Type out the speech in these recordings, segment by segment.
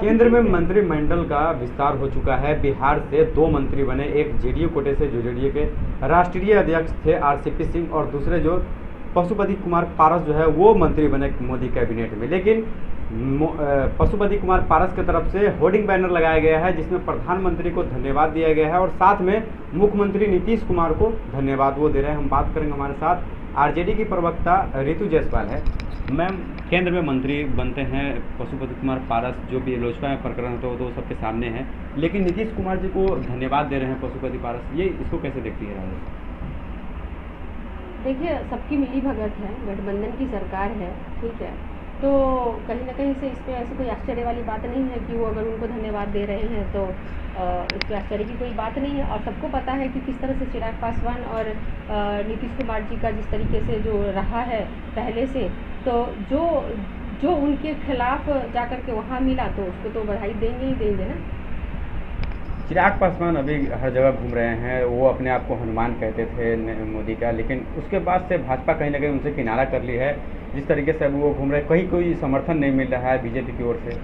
केंद्र में मंत्रिमंडल का विस्तार हो चुका है। बिहार से 2 मंत्री बने, एक जेडीयू कोटे से जो जेडीयू के राष्ट्रीय अध्यक्ष थे आरसीपी सिंह, और दूसरे जो पशुपति कुमार पारस जो है वो मंत्री बने मोदी कैबिनेट में। लेकिन पशुपति कुमार पारस की तरफ से होर्डिंग बैनर लगाया गया है जिसमें प्रधानमंत्री को धन्यवाद दिया गया है और साथ में मुख्यमंत्री नीतीश कुमार को धन्यवाद वो दे रहे हैं। हम बात करेंगे, हमारे साथ आरजेडी की प्रवक्ता रितु जायसवाल है। मैम, केंद्र में मंत्री बनते हैं पशुपति कुमार पारस, जो भी लोजपा में प्रकरण होता है वो तो सबके सामने है, लेकिन नीतीश कुमार जी को धन्यवाद दे रहे हैं पशुपति पारस, ये इसको कैसे देखती है राजद? देखिए, सबकी मिली भगत है, गठबंधन की सरकार है, ठीक है, तो कहीं ना कहीं से इसमें ऐसी कोई आश्चर्य वाली बात नहीं है कि वो अगर उनको धन्यवाद दे रहे हैं तो इसमें आश्चर्य की कोई बात नहीं है। और सबको पता है कि किस तरह से चिराग पासवान और नीतीश कुमार जी का जिस तरीके से जो रहा है पहले से, तो जो उनके खिलाफ जाकर के वहाँ मिला तो उसको तो बधाई देंगे ही देंगे ना। चिराग पासवान अभी हर जगह घूम रहे हैं, वो अपने आप को हनुमान कहते थे मोदी का, लेकिन उसके बाद से भाजपा कहीं ना कहीं उनसे किनारा कर ली है। जिस तरीके से अभी वो घूम रहे हैं, कहीं कोई समर्थन नहीं मिल रहा है बीजेपी की ओर से।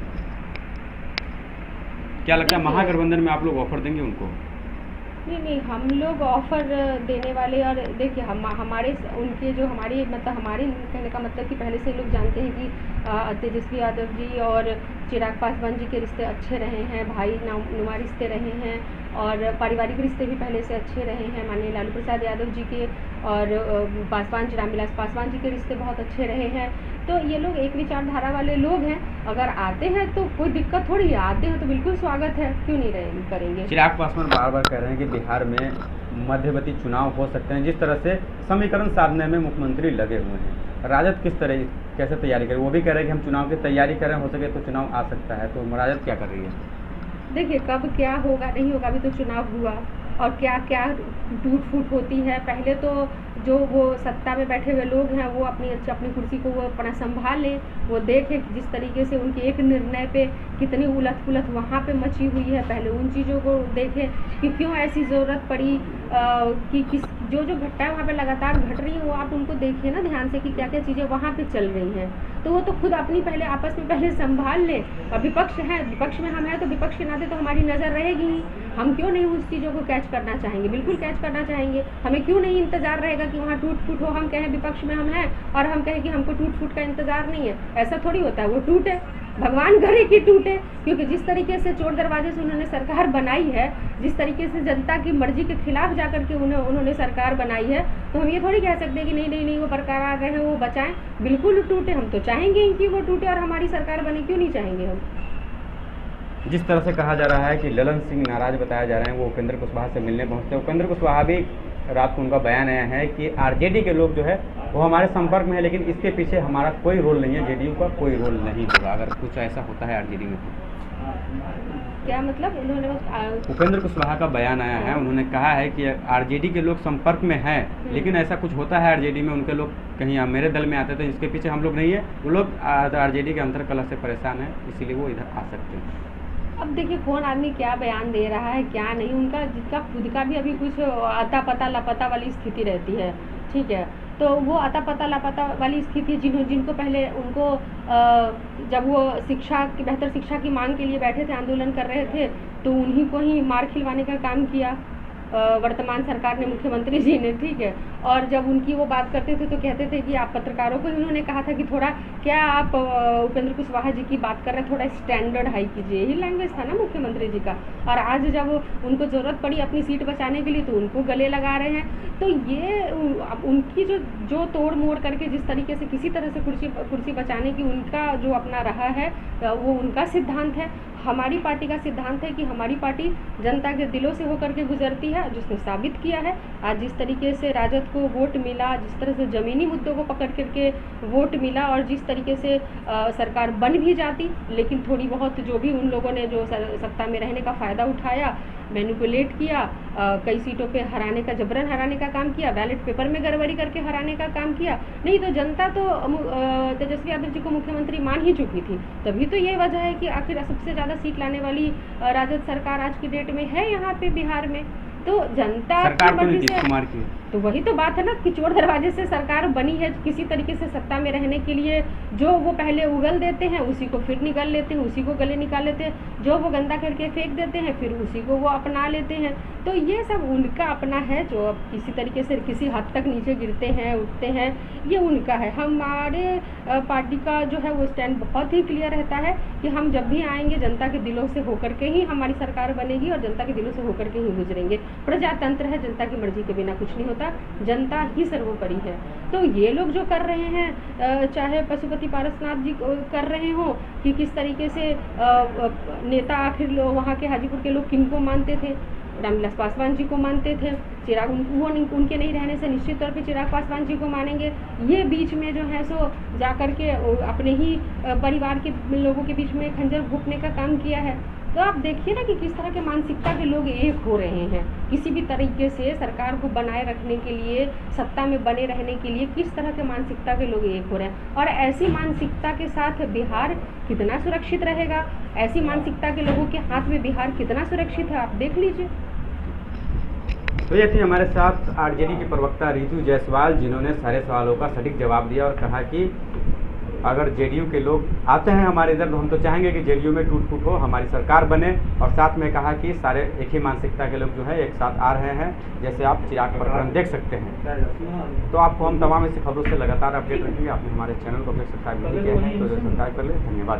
क्या लगता है महागठबंधन में आप लोग ऑफर देंगे उनको? नहीं, हम लोग ऑफर देने वाले, और देखिए हमारे उनके जो हमारे कहने का मतलब कि पहले से लोग जानते हैं कि तेजस्वी यादव जी और चिराग पासवान जी के रिश्ते अच्छे रहे हैं, भाई नुमा रिश्ते रहे हैं, और पारिवारिक रिश्ते भी पहले से अच्छे रहे हैं। माननीय लालू प्रसाद यादव जी के और पासवान जी, रामविलास पासवान जी के रिश्ते बहुत अच्छे रहे हैं। तो ये लोग एक विचारधारा वाले लोग हैं, अगर आते हैं तो कोई दिक्कत थोड़ी है, आते हैं तो बिल्कुल स्वागत है, क्यों नहीं करेंगे। चिराग पासवान बार बार कह रहे हैं कि बिहार में मध्यवर्ती चुनाव हो सकते हैं, जिस तरह से समीकरण साधने में मुख्यमंत्री लगे हुए हैं। राजद किस तरह कैसे तैयारी करे? वो भी कह रहे हैं कि हम चुनाव की तैयारी करें, हो सके तो चुनाव आ सकता है, तो राजद क्या कर रही है? देखिए, कब क्या होगा नहीं होगा, अभी तो चुनाव हुआ, और क्या क्या टूट फूट होती है। पहले तो जो वो सत्ता में बैठे हुए लोग हैं वो अपनी कुर्सी को वो अपना संभाल लें, वो देखें जिस तरीके से उनके एक निर्णय पे कितनी उलट पुलट वहाँ पे मची हुई है, पहले उन चीज़ों को देखें कि क्यों ऐसी ज़रूरत पड़ी, कि जो घटनाएं वहाँ पे लगातार घट रही हैं वो आप उनको देखिए ना ध्यान से कि क्या क्या चीज़ें वहाँ पे चल रही हैं। तो वो तो खुद अपनी पहले आपस में पहले संभाल लें। और विपक्ष है, विपक्ष में हम हैं तो विपक्ष के नाते तो हमारी नज़र रहेगी ही, हम क्यों नहीं उस चीज़ों को कैच करना चाहेंगे, बिल्कुल कैच करना चाहेंगे। हमें क्यों नहीं इंतज़ार रहेगा कि वहाँ टूट फूट हो, हम कहें विपक्ष में हम हैं और हम कहें कि हमको टूट फूट का इंतज़ार नहीं है, ऐसा थोड़ी होता है। वो टूटे, भगवान करे कि टूटे, क्योंकि जिस तरीके से चोर दरवाजे से उन्होंने सरकार बनाई है, जिस तरीके से जनता की मर्जी के खिलाफ जाकर के उन्होंने सरकार बनाई है, तो हम ये थोड़ी कह सकते हैं कि नहीं वो बरकरार रहे, वो बचाएं। बिल्कुल टूटे, हम तो चाहेंगे कि वो टूटे और हमारी सरकार बने, क्यों नहीं चाहेंगे हम। जिस तरह से कहा जा रहा है कि ललन सिंह नाराज बताया जा रहे हैं, वो उपेंद्र कुशवाहा से मिलने पहुंचते हैं। उपेंद्र कुशवाहा भी रात को उनका बयान आया है कि आरजेडी के लोग जो है वो हमारे संपर्क में है, लेकिन इसके पीछे हमारा कोई रोल नहीं है, जेडीयू का कोई रोल नहीं होगा अगर कुछ ऐसा होता है आरजेडी में। क्या मतलब? उन्होंने उपेंद्र कुशवाहा का बयान आया है, उन्होंने कहा है कि आरजेडी के लोग संपर्क में हैं, लेकिन ऐसा कुछ होता है आरजेडी में, उनके लोग कहीं मेरे दल में आते थे, इसके पीछे हम लोग नहीं है, वो लोग आरजेडी के अंतर कलह से परेशान है, इसीलिए वो इधर आ सकते हैं। अब देखिए, कौन आदमी क्या बयान दे रहा है क्या नहीं, उनका जिसका खुद का भी अभी कुछ अता पता लापता वाली स्थिति रहती है, ठीक है, तो वो अता पता लापता वाली स्थिति जिनको पहले उनको जब वो बेहतर शिक्षा की मांग के लिए बैठे थे, आंदोलन कर रहे थे, तो उन्हीं को ही मार खिलवाने का काम किया वर्तमान सरकार ने, मुख्यमंत्री जी ने, ठीक है। और जब उनकी वो बात करते थे तो कहते थे कि आप पत्रकारों को उन्होंने कहा था कि थोड़ा क्या आप उपेंद्र कुशवाहा जी की बात कर रहे हैं, थोड़ा स्टैंडर्ड हाई कीजिए, यही लैंग्वेज था ना मुख्यमंत्री जी का। और आज जब उनको ज़रूरत पड़ी अपनी सीट बचाने के लिए तो उनको गले लगा रहे हैं। तो ये उनकी जो तोड़ मोड़ करके जिस तरीके से किसी तरह से कुर्सी बचाने की उनका जो अपना रहा है, वो उनका सिद्धांत है। हमारी पार्टी का सिद्धांत है कि हमारी पार्टी जनता के दिलों से होकर के गुजरती है, जिसने साबित किया है। आज जिस तरीके से राजद को वोट मिला, जिस तरह से ज़मीनी मुद्दों को पकड़ करके वोट मिला, और जिस तरीके से सरकार बन भी जाती, लेकिन थोड़ी बहुत जो भी उन लोगों ने जो सत्ता में रहने का फ़ायदा उठाया, मैनिपुलेट किया, कई सीटों पे जबरन हराने का काम किया, बैलेट पेपर में गड़बड़ी करके हराने का काम किया, नहीं तो जनता तो तेजस्वी यादव जी को मुख्यमंत्री मान ही चुकी थी। तभी तो ये वजह है कि आखिर सबसे ज़्यादा सीट लाने वाली राजद सरकार आज की डेट में है यहाँ पे बिहार में। तो जनता सरकार की तो मर्जी नीतीश से, कुमार की। तो वही तो बात है ना कि चोर दरवाजे से सरकार बनी है, किसी तरीके से सत्ता में रहने के लिए जो वो पहले उगल देते हैं उसी को फिर निकाल लेते हैं, उसी को गले निकाल लेते हैं, जो वो गंदा करके फेंक देते हैं फिर उसी को वो अपना लेते हैं। तो ये सब उनका अपना है, जो अब किसी तरीके से किसी हद तक नीचे गिरते हैं उठते हैं, ये उनका है। हमारे पार्टी का जो है वो स्टैंड बहुत ही क्लियर रहता है कि हम जब भी आएंगे जनता के दिलों से होकर के ही हमारी सरकार बनेगी और जनता के दिलों से होकर के ही गुजरेंगे। प्रजातंत्र है, जनता की मर्जी के बिना कुछ नहीं होता, जनता ही सर्वोपरि है। तो ये लोग जो कर रहे हैं, चाहे पशुपति पारसनाथ जी कर रहे हो कि किस तरीके से नेता आखिर वहाँ के हाजीपुर के लोग किनको मानते थे, रामविलास पासवान जी को मानते थे, चिराग वो उनके नहीं रहने से निश्चित तौर पे चिराग पासवान जी को मानेंगे। ये बीच में जो है सो जा कर के अपने ही परिवार के लोगों के बीच में खंजर घोंपने का काम किया है। तो आप देखिए ना कि किस तरह के मानसिकता के लोग एक हो रहे हैं, किसी भी तरीके से सरकार को बनाए रखने के लिए, सत्ता में बने रहने के लिए किस तरह के मानसिकता के लोग एक हो रहे हैं। और ऐसी मानसिकता के साथ बिहार कितना सुरक्षित रहेगा, ऐसी मानसिकता के लोगों के हाथ में बिहार कितना सुरक्षित है, आप देख लीजिए। तो ये थी हमारे साथ आरजेडी की प्रवक्ता रितु जायसवाल, जिन्होंने सारे सवालों का सटीक जवाब दिया और कहा कि अगर जेडीयू के लोग आते हैं हमारे इधर तो हम तो चाहेंगे कि जेडीयू में टूट फूट हो, हमारी सरकार बने। और साथ में कहा कि सारे एक ही मानसिकता के लोग जो है एक साथ आ रहे हैं, जैसे आप चिराग प्रकरण देख सकते हैं। तो आपको हम तमाम ऐसी खबरों से लगातार अपडेट रखेंगे। आपने हमारे चैनल को अपने सब्सक्राइब नहीं किया है तो सब्सक्राइब कर ले। धन्यवाद।